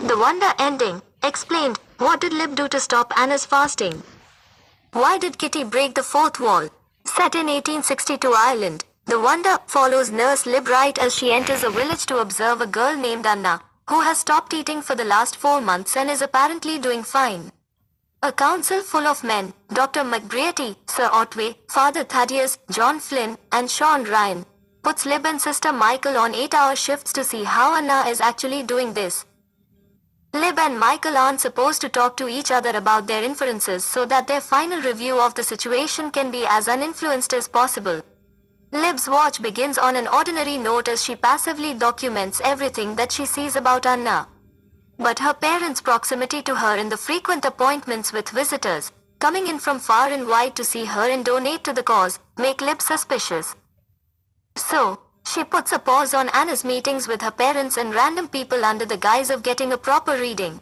The Wonder ending explained. What did Lib do to stop Anna's fasting? Why did Kitty break the fourth wall? Set in 1862 Ireland, The Wonder follows nurse Lib right as she enters a village to observe a girl named Anna, who has stopped eating for the last 4 months and is apparently doing fine. A council full of men, Dr. McBrearty, Sir Otway, Father Thaddeus, John Flynn, and Sean Ryan, puts Lib and Sister Michael on 8-hour shifts to see how Anna is actually doing this. Lib and Michael aren't supposed to talk to each other about their inferences so that their final review of the situation can be as uninfluenced as possible. Lib's watch begins on an ordinary note as she passively documents everything that she sees about Anna. But her parents' proximity to her and the frequent appointments with visitors, coming in from far and wide to see her and donate to the cause, make Lib suspicious. So, she puts a pause on Anna's meetings with her parents and random people under the guise of getting a proper reading.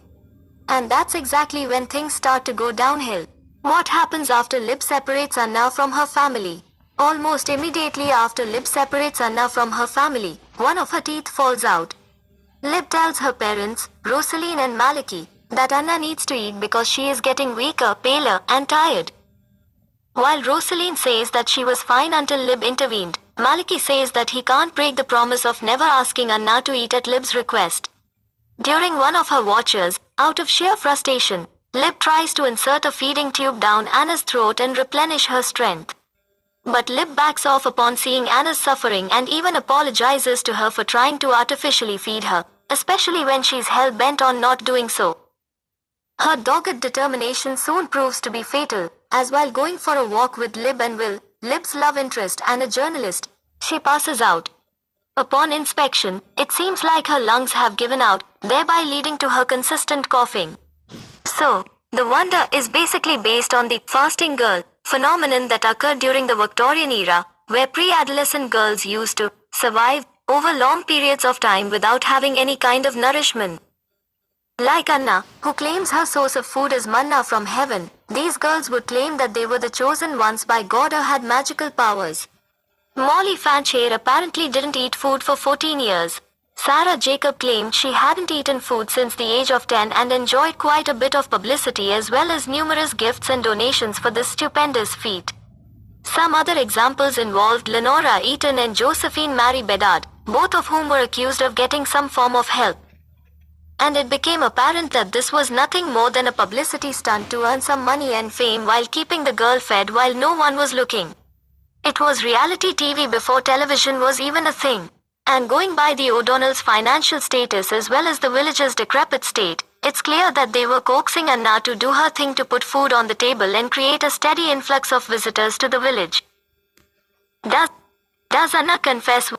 And that's exactly when things start to go downhill. What happens after Lib separates Anna from her family? Almost immediately after Lib separates Anna from her family, one of her teeth falls out. Lib tells her parents, Rosaleen and Malachy, that Anna needs to eat because she is getting weaker, paler, and tired. While Rosaleen says that she was fine until Lib intervened, Malachy says that he can't break the promise of never asking Anna to eat at Lib's request. During one of her watches, out of sheer frustration, Lib tries to insert a feeding tube down Anna's throat and replenish her strength. But Lib backs off upon seeing Anna's suffering and even apologizes to her for trying to artificially feed her, especially when she's hell-bent on not doing so. Her dogged determination soon proves to be fatal, as while going for a walk with Lib and Will, Lib's love interest and a journalist, she passes out. Upon inspection, it seems like her lungs have given out, thereby leading to her consistent coughing. So, The Wonder is basically based on the fasting girl phenomenon that occurred during the Victorian era, where pre-adolescent girls used to survive over long periods of time without having any kind of nourishment. Like Anna, who claims her source of food is manna from heaven, these girls would claim that they were the chosen ones by God or had magical powers. Molly Fancher apparently didn't eat food for 14 years. Sarah Jacob claimed she hadn't eaten food since the age of 10 and enjoyed quite a bit of publicity as well as numerous gifts and donations for this stupendous feat. Some other examples involved Lenora Eaton and Josephine Mary Bedard, both of whom were accused of getting some form of help. And it became apparent that this was nothing more than a publicity stunt to earn some money and fame while keeping the girl fed while no one was looking. It was reality TV before television was even a thing. And going by the O'Donnell's financial status as well as the village's decrepit state, it's clear that they were coaxing Anna to do her thing to put food on the table and create a steady influx of visitors to the village. Does Anna confess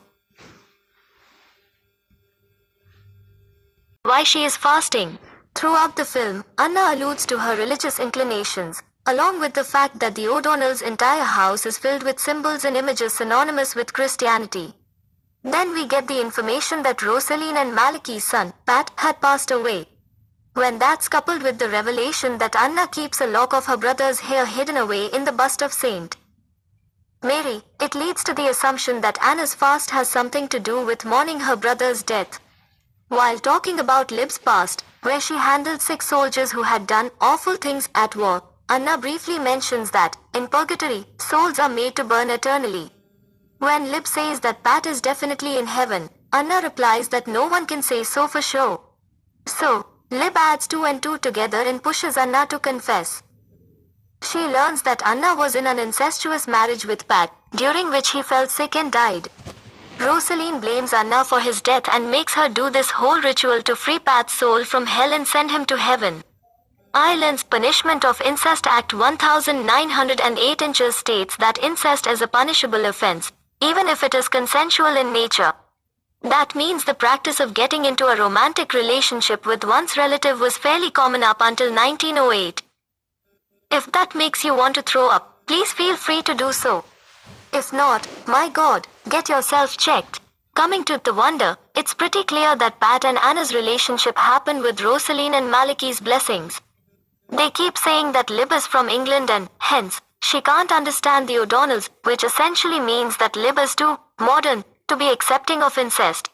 why she is fasting? Throughout the film, Anna alludes to her religious inclinations, along with the fact that the O'Donnell's entire house is filled with symbols and images synonymous with Christianity. Then we get the information that Rosaleen and Malachy's son, Pat, had passed away. When that's coupled with the revelation that Anna keeps a lock of her brother's hair hidden away in the bust of Saint Mary, it leads to the assumption that Anna's fast has something to do with mourning her brother's death. While talking about Lib's past, where she handled 6 soldiers who had done awful things at war, Anna briefly mentions that, in purgatory, souls are made to burn eternally. When Lib says that Pat is definitely in heaven, Anna replies that no one can say so for sure. So, Lib adds 2 and 2 together and pushes Anna to confess. She learns that Anna was in an incestuous marriage with Pat, during which he fell sick and died. Rosaleen blames Anna for his death and makes her do this whole ritual to free Pat's soul from hell and send him to heaven. Ireland's Punishment of Incest Act 1908 inches states that incest is a punishable offense, even if it is consensual in nature. That means the practice of getting into a romantic relationship with one's relative was fairly common up until 1908. If that makes you want to throw up, please feel free to do so. If not, my God, get yourself checked. Coming to The Wonder, it's pretty clear that Pat and Anna's relationship happened with Rosaleen and Malachy's blessings. They keep saying that Lib is from England and, hence, she can't understand the O'Donnells, which essentially means that Lib is too modern to be accepting of incest.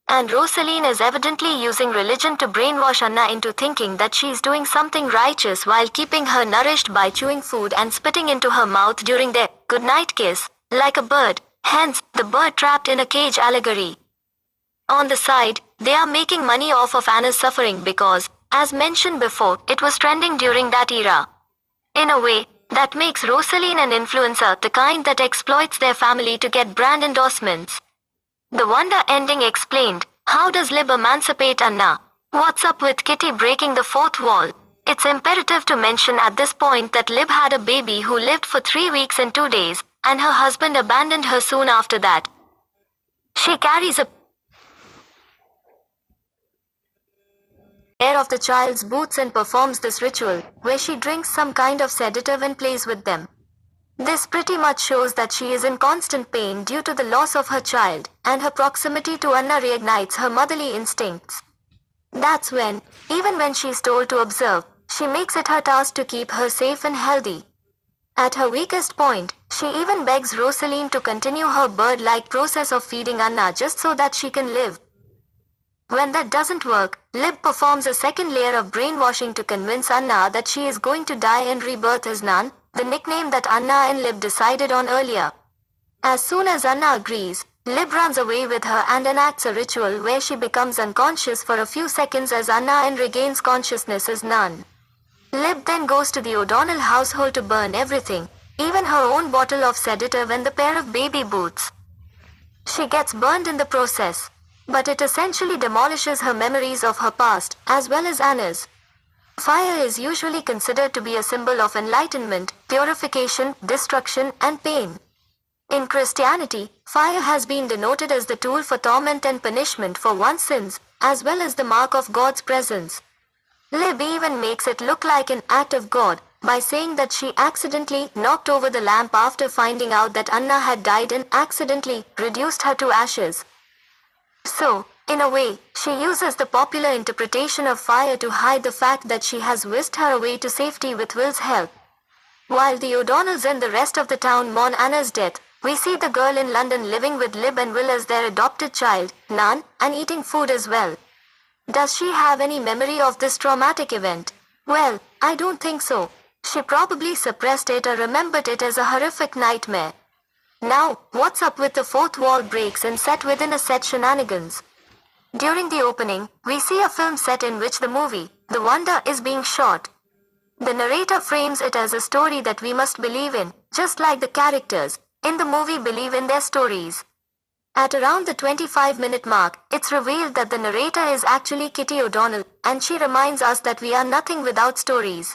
And Rosaleen is evidently using religion to brainwash Anna into thinking that she's doing something righteous while keeping her nourished by chewing food and spitting into her mouth during their goodnight kiss, like a bird, hence, the bird trapped in a cage allegory. On the side, they are making money off of Anna's suffering because, as mentioned before, it was trending during that era. In a way, that makes Rosaleen an influencer, the kind that exploits their family to get brand endorsements. The Wonder Ending Explained. How does Lib emancipate Anna? What's up with Kitty breaking the fourth wall? It's imperative to mention at this point that Lib had a baby who lived for 3 weeks and 2 days, and her husband abandoned her soon after that. She carries a pair of the child's boots and performs this ritual, where she drinks some kind of sedative and plays with them. This pretty much shows that she is in constant pain due to the loss of her child, and her proximity to Anna reignites her motherly instincts. That's when, even when she's told to observe, she makes it her task to keep her safe and healthy. At her weakest point, she even begs Rosaleen to continue her bird-like process of feeding Anna just so that she can live. When that doesn't work, Lib performs a second layer of brainwashing to convince Anna that she is going to die and rebirth as Nan, the nickname that Anna and Lib decided on earlier. As soon as Anna agrees, Lib runs away with her and enacts a ritual where she becomes unconscious for a few seconds as Anna and regains consciousness as Nan. Lib then goes to the O'Donnell household to burn everything, even her own bottle of sedative and the pair of baby boots. She gets burned in the process, but it essentially demolishes her memories of her past, as well as Anna's. Fire is usually considered to be a symbol of enlightenment, purification, destruction, and pain. In Christianity, fire has been denoted as the tool for torment and punishment for one's sins, as well as the mark of God's presence. Lib even makes it look like an act of God, by saying that she accidentally knocked over the lamp after finding out that Anna had died and accidentally reduced her to ashes. So, in a way, she uses the popular interpretation of fire to hide the fact that she has whisked her away to safety with Will's help. While the O'Donnells and the rest of the town mourn Anna's death, we see the girl in London living with Lib and Will as their adopted child, Nan, and eating food as well. Does she have any memory of this traumatic event? Well, I don't think so. She probably suppressed it or remembered it as a horrific nightmare. Now, what's up with the fourth wall breaks and set within a set shenanigans? During the opening, we see a film set in which the movie, The Wonder, is being shot. The narrator frames it as a story that we must believe in, just like the characters in the movie believe in their stories. At around the 25-minute mark, it's revealed that the narrator is actually Kitty O'Donnell, and she reminds us that we are nothing without stories.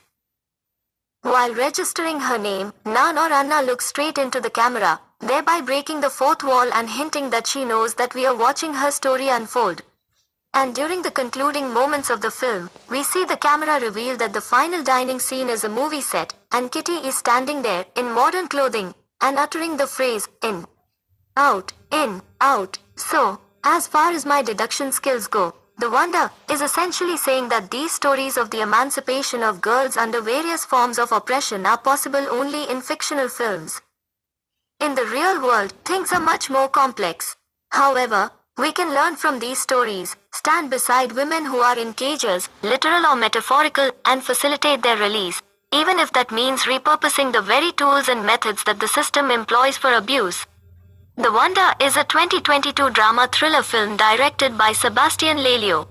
While registering her name, Nan or Anna looks straight into the camera, thereby breaking the fourth wall and hinting that she knows that we are watching her story unfold. And during the concluding moments of the film, we see the camera reveal that the final dining scene is a movie set, and Kitty is standing there, in modern clothing, and uttering the phrase, in, out. So, as far as my deduction skills go, The Wonder is essentially saying that these stories of the emancipation of girls under various forms of oppression are possible only in fictional films. In the real world, things are much more complex. However, we can learn from these stories, stand beside women who are in cages, literal or metaphorical, and facilitate their release, even if that means repurposing the very tools and methods that the system employs for abuse. The Wonder is a 2022 drama thriller film directed by Sebastian Lelio.